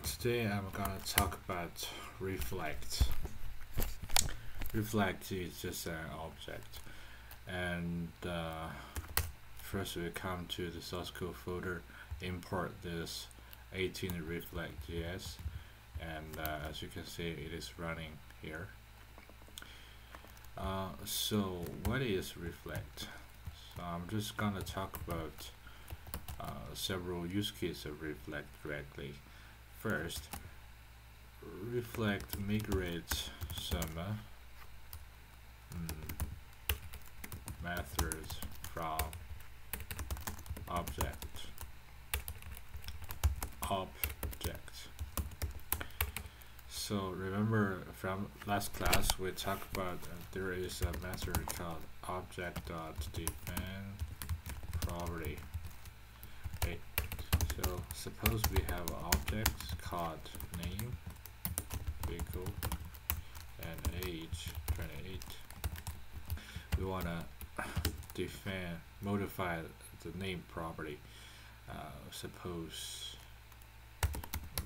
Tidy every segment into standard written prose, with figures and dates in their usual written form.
Today I'm gonna talk about reflect. Reflect is just an object, and first we come to the source code folder, import this 18.reflect.js, and as you can see, it is running here. So what is reflect? So I'm just gonna talk about several use cases of reflect directly. First, reflect migrates some methods from object. So remember from last class we talked about there is a method called object.define property. Okay. So suppose we have an object called name, vehicle, and age 28. We want to modify the name property. Suppose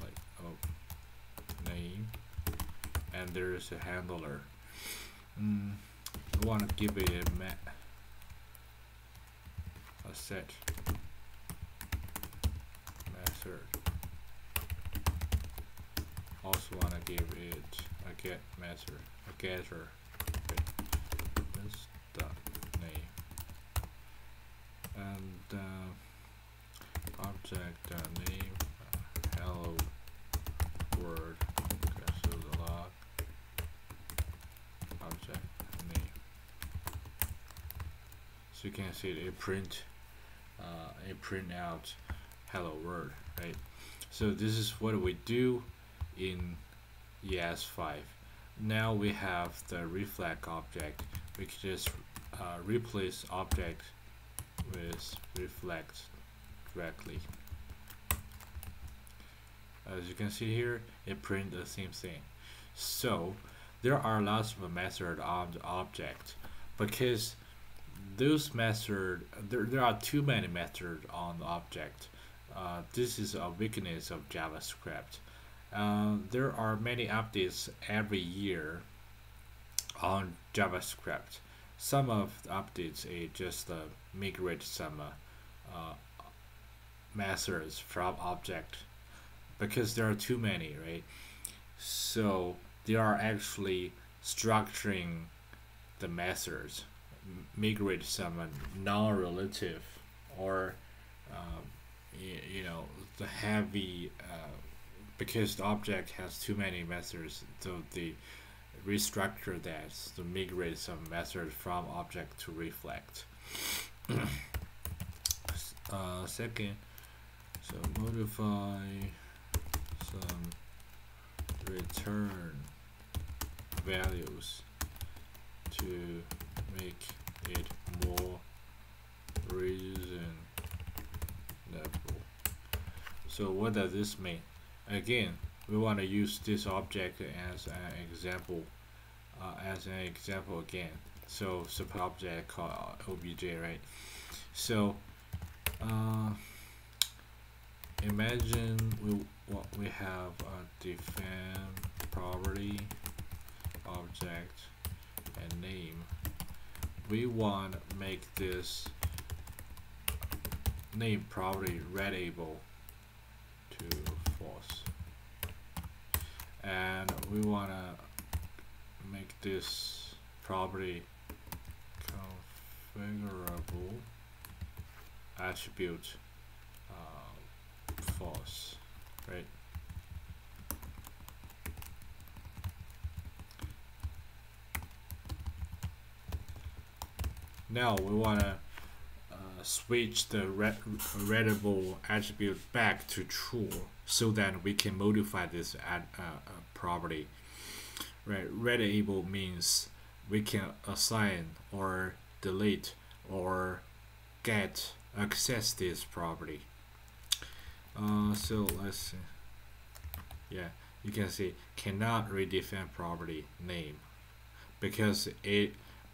like name, and there is a handler. We want to give it a set method. Also want to give it a get method, a getter. Okay. This dot name and object name hello world. Okay, so the log object name. So you can see it print out hello world, right? So this is what we do in ES5. Now we have the reflect object. We can just replace object with reflect directly. As you can see here, it prints the same thing. So there are lots of methods on the object because those methods, there are too many methods on the object. This is a weakness of JavaScript. There are many updates every year on JavaScript. Some of the updates just migrate some methods from object because there are too many, right? So they are actually structuring the methods, migrate some non-relative or you know, the heavy because the object has too many methods, so they restructure that to migrate some method from object to reflect. Second, so modify some return values to make it more reasonable. So what does this mean? Again, we want to use this object as an example. Again. So suppose object called obj, right? So imagine we have a define property object and name. We want to make this name property readable to false, and we want to make this property configurable attribute false, right? Now we want to switch the readable attribute back to true so that we can modify this property. Right, readable means we can assign or delete or get access this property. So let's see. Yeah, you can see cannot redefine property name because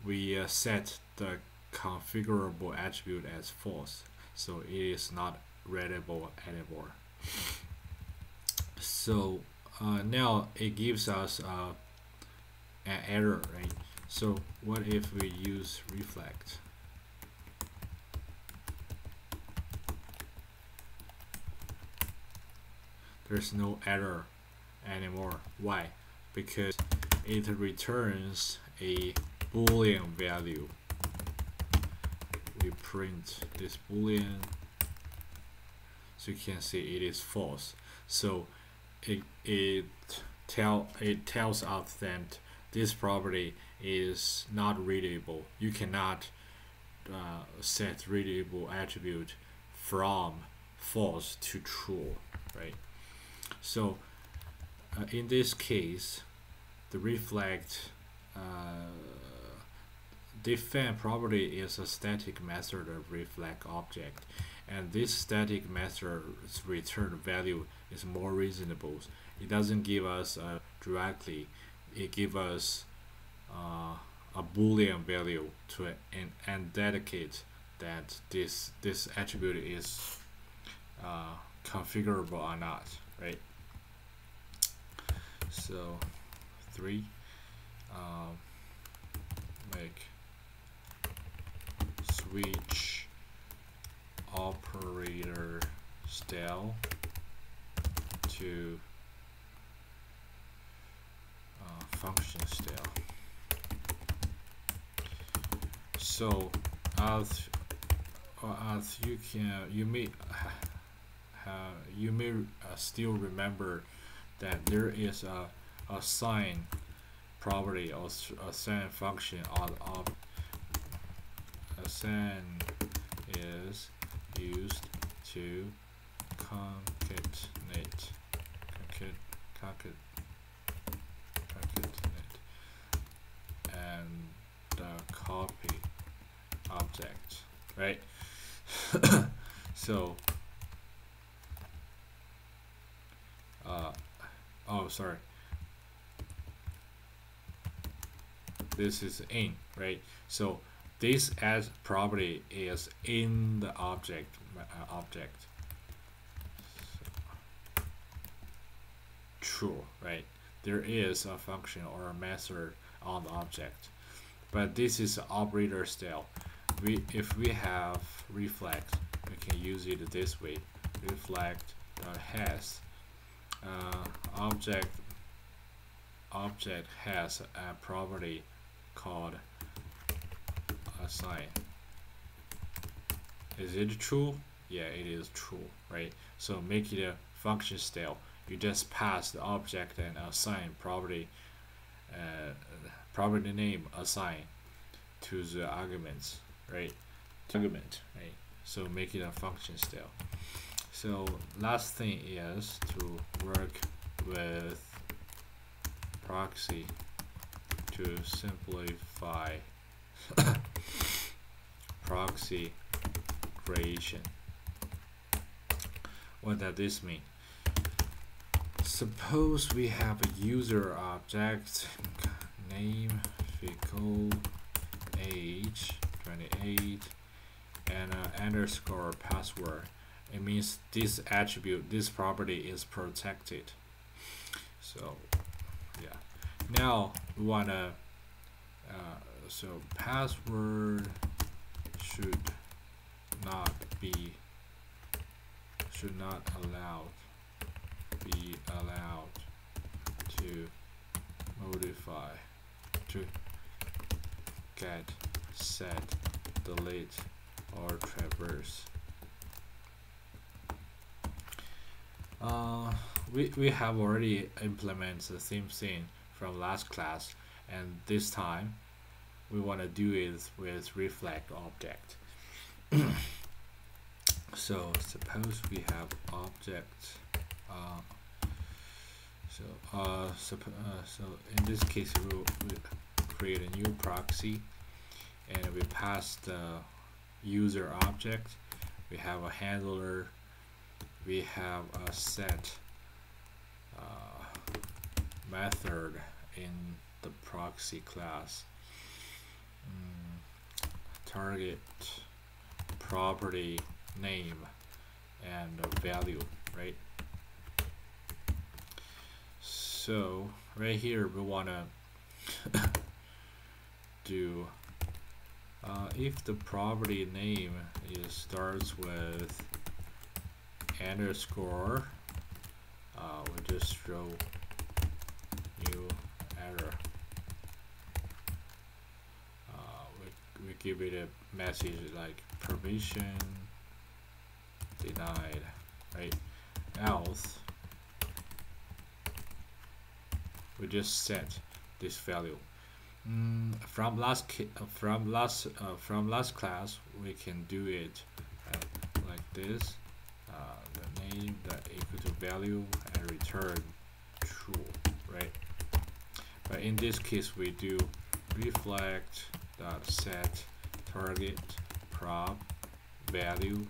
we set the configurable attribute as false, so it is not readable anymore. So now it gives us an error, right? So what if we use reflect? There's no error anymore. Why? Because it returns a Boolean value. We print this Boolean, so you can see it is false. So it tells us that this property is not readable. You cannot set readable attribute from false to true, right? So in this case, the reflect define property is a static method of reflect object, and this static method's return value is more reasonable. It doesn't give us directly, it gives us a Boolean value to it, and dedicate that this attribute is configurable or not, right? So 3, make switch operator style to function style. So as you may still remember that there is a assign property or assign function of assign is used to concatenate and copy object, right? So oh, sorry, this is in, right? So this as property is in the object. True, right? There is a function or a method on the object, but this is operator style. If we have reflect, we can use it this way. Reflect has object has a property called assign. Is it true? Yeah, it is true, right? So make it a function style. You just pass the object and assign property name assign to the arguments, right? Argument, right? So make it a function style. So last thing is to work with proxy to simplify proxy creation. What does this mean? Suppose we have a user object, name, vehicle, age, 28, and underscore password. It means this attribute, this property is protected. So yeah, now we wanna so password should not be allowed to modify, to get, set, delete, or traverse. We have already implemented the same thing from last class, and this time we want to do it with reflect object. So suppose we have object. So in this case we'll create a new proxy, and we pass the user object. We have a handler. We have a set method in the proxy class. Target property name and value, right? So right here we want to do if the property name starts with underscore, we just throw new error. We give it a message like permission denied, right? Else we just set this value. From last class we can do it like this. The name that equal to value and return true, right? But in this case we do reflect dot set target prop value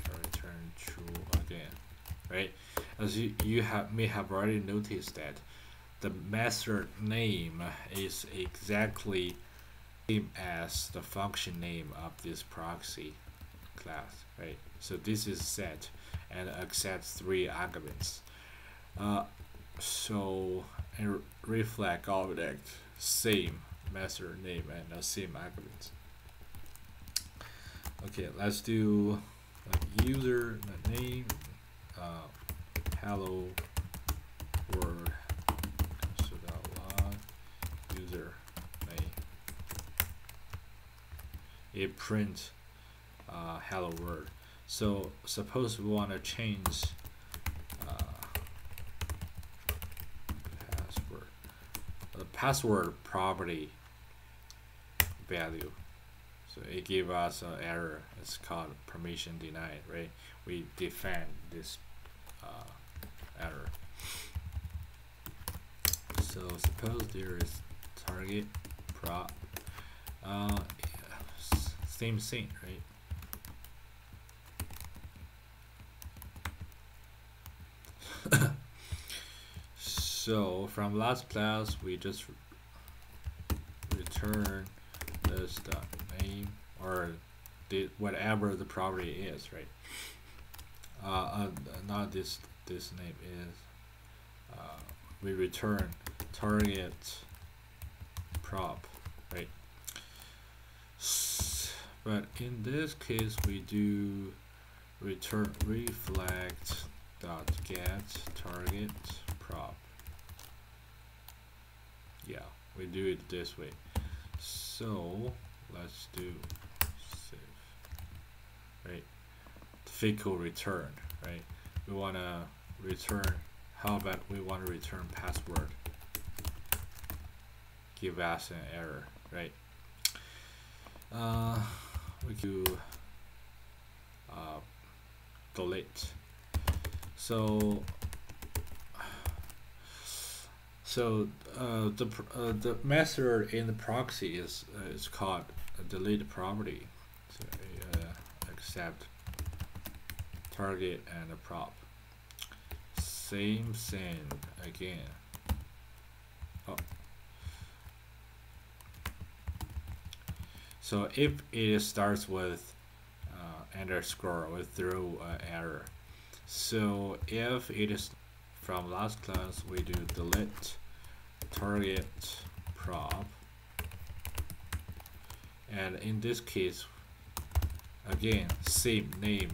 and return true again, right? As you may have already noticed that the method name is exactly same as the function name of this proxy class, right? So this is set and accepts 3 arguments. So in reflect object, same method name and the same arguments. Okay, let's do user name, hello world. User name. It print hello world. So suppose we want to change password, the password property value. So it gave us an error. It's called permission denied, right? We define this error. So suppose there is target prop, same thing, right? So from last class we just return this name or whatever the property is, right? Not this name is. We return target prop, right? But in this case we do return reflect dot get target prop. Yeah, we do it this way. So let's do save, right? Fickle return, right? We want to return. How about we want to return password? Give us an error, right? We do delete. So the method in the proxy is called a delete property. So accept target and a prop. Same thing again. Oh. So if it starts with underscore, we throw error. So if it is from last class, we do delete target prop, and in this case, again, same name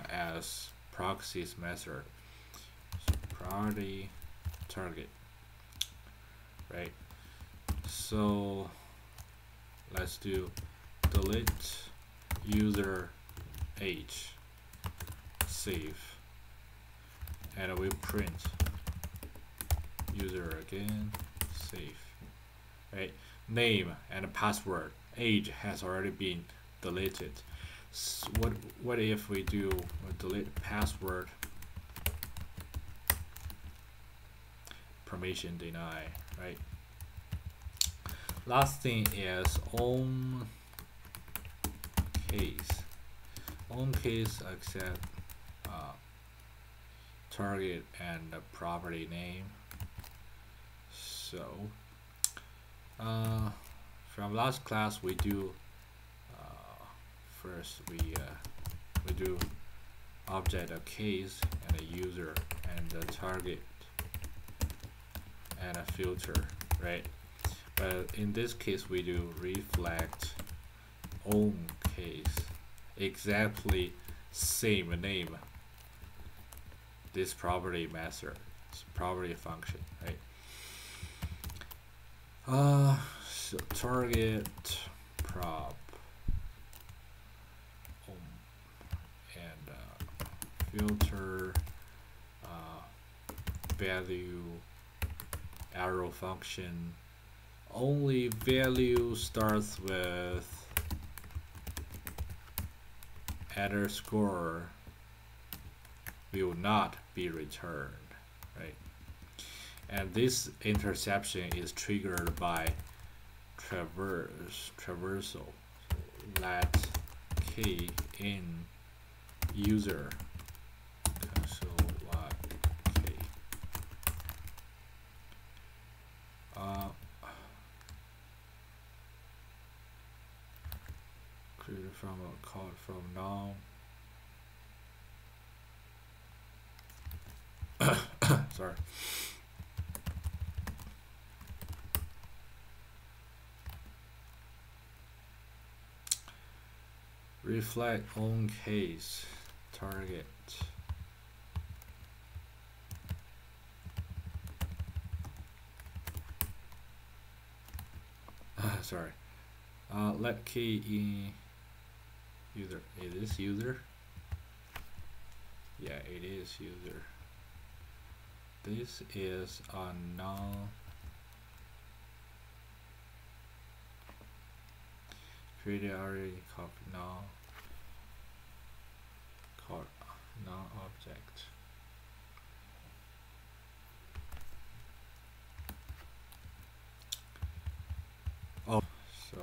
as proxy's method. So priority target, right? So let's do delete user age, save, and we print user again, save, right? Name and password, age has already been deleted. So what if we do delete password, permission deny, right? Last thing is ownKeys. ownKeys accept target and the property name. So from last class we do first we do object of case and a user and the target and a filter, right? But in this case, we do reflect ownKeys, exactly same name. This property method, property function, right? So target prop and filter value arrow function. Only value starts with underscore will not be returned, right? And this interception is triggered by traversal. Let key in user console log key. Created from a code from now. Sorry. Reflect ownKeys target. Sorry. Let key in user. It is user. Yeah, it is user. This is a null. Created already copy null. Called null object. Oh, so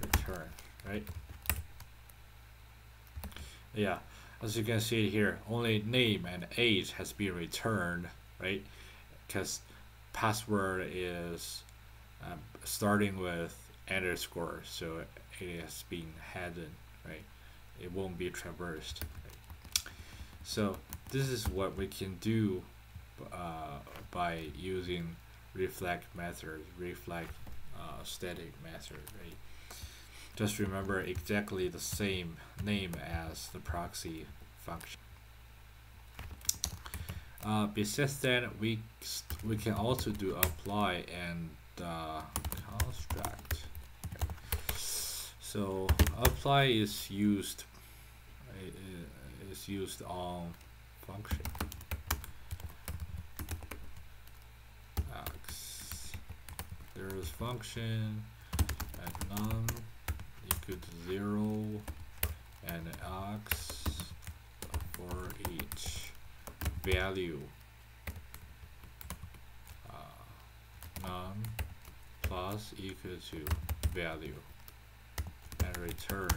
return, right? Yeah, as you can see here, only name and age has been returned, right? Because password is starting with underscore, so it has been hidden, right? It won't be traversed, right? So this is what we can do by using reflect method, reflect static method, right? Just remember exactly the same name as the proxy function. Besides that, we can also do apply and construct. So apply is used on function. There is function at none equal to 0 and x for each value none plus equal to value and return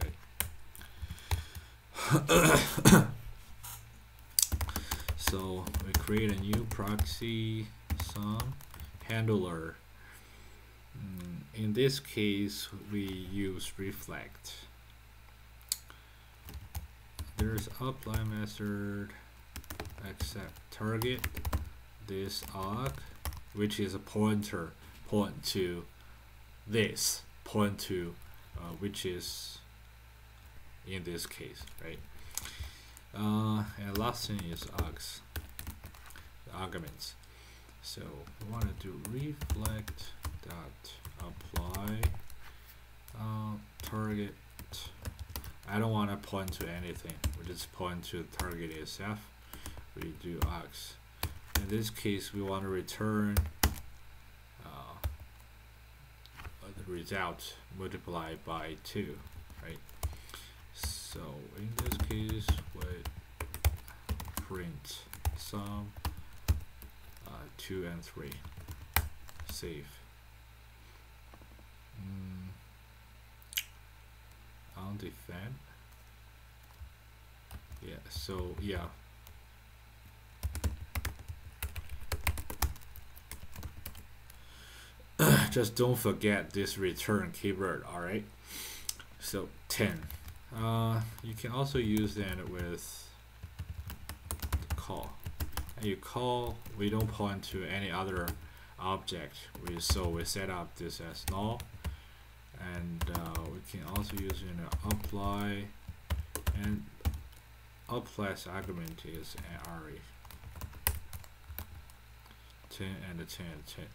right. So we create a new proxy some handler. In this case, we use reflect. There's apply method accept target this arg, which is a pointer point to this point to which is in this case, right? And last thing is args arguments. So we want to do reflect dot apply target. I don't want to point to anything. We just point to target itself. We do args. In this case, we want to return the result multiplied by 2, right? So in this case, we print sum 2 and 3. Save. Undefend. Yeah. So yeah. Just don't forget this return keyword. All right. So 10. You can also use that with the call. And you call, we don't point to any other object. So we set up this as null, and we can also use apply, and apply's argument is an array 10 and 10 and 10.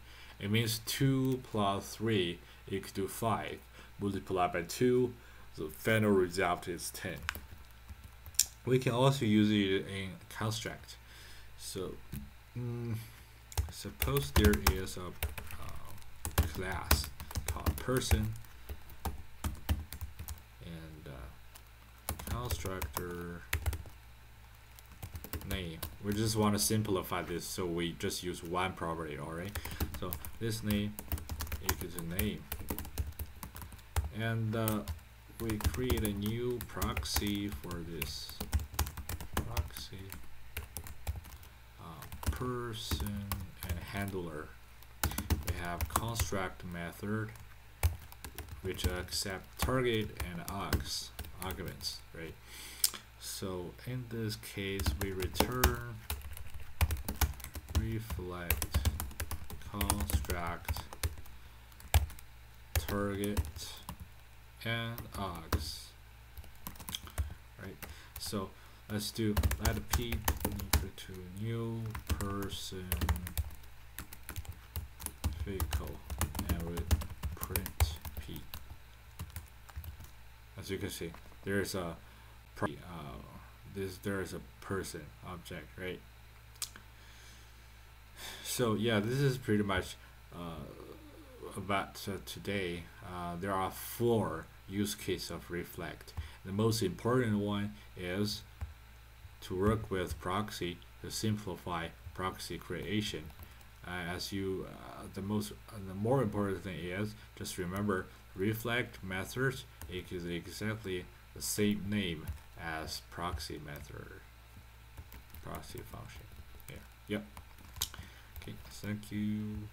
It means 2 plus 3 equals to 5 multiplied by 2. The final result is 10. We can also use it in construct. So suppose there is a class called person, and constructor name. We just want to simplify this, so we just use one property. Alright, so this name equals a name, and we create a new proxy for this proxy person and handler. We have construct method which accept target and args arguments, right? So in this case we return reflect construct target and args, right? So let's do let p equal to new person vehicle, and we print p. As you can see, there's a there's a person object, right? So yeah, this is pretty much about today. There are 4 use cases of reflect. The most important one is to work with proxy to simplify proxy creation. The more important thing is just remember reflect methods is exactly the same name as proxy method, proxy function. Yeah. Yep. Okay. Thank you.